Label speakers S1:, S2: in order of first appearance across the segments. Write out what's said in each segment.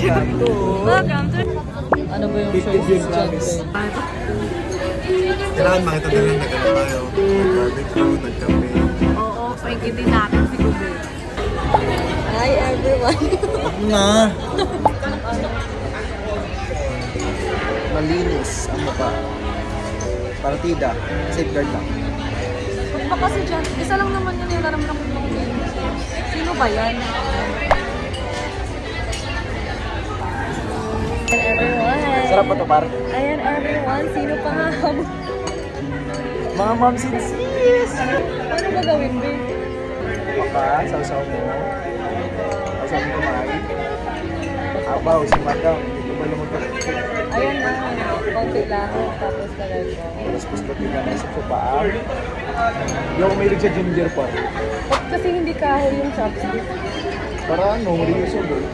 S1: Welcome to... Ano ba yung choices dyan?
S2: Kailangan makita nila na gano'n tayo. Barbecue, nagkape.
S1: Oo, paingkitin natin si Gube. Hi everyone!
S2: Na! Malinis ang mukha. Partida, safeguard lang.
S1: Ba kasi dyan, isa lang naman yun yung naramdaman ko mag-linis. Sino ba yan? Ayan everyone!
S2: Sarap ba ito, par?
S1: Ayan everyone, sino pa nga habang?
S2: Mga mom sis!
S1: Ano ba gawin, babe?
S2: Maka, sausaw mo. Sausaw mo kumain. Abaw, si madam. Hindi ko ba lumutang.
S1: Ayan na, konti lang, tapos talaga ko.
S2: Tapos gusto ka na sa pupaa. Hindi ako mahilig sa ginger par.
S1: Ba't kasi hindi kahoy yung chopstick?
S2: Para ano, reusable.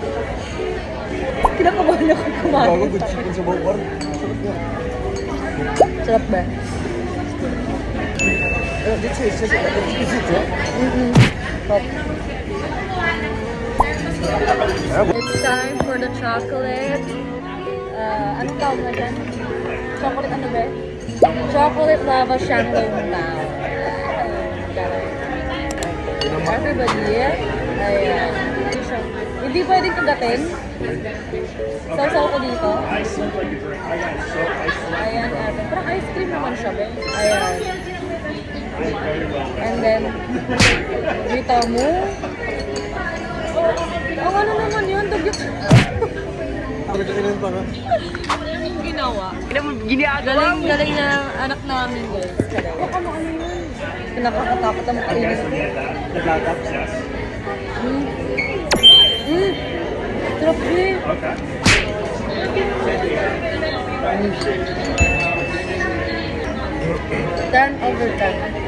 S1: Kinakabahan ako kumain.
S2: Bago good chicken sa bawang par. Sarap yan.
S1: Sarap ba?
S2: This is just
S1: It's time for the chocolate. Anong tawag na dyan? Chocolate ano ba? Chocolate lava Shanghai Tao. Everybody, ayan. Hindi pwedeng kagatin. Sausaw ko dito. Ayan, Evan. Parang ice cream naman siya, be. Ayan. And then, dito mo. Ang ano naman yun? Dugyot.
S2: Pagkakailan pa nga.
S1: Yung ginawa. Galing na ng anak namin, guys. Ano yun? Pinakakatakot ang makainin ko.
S2: Naglatap siya.
S1: Sarap din. 10 over 10.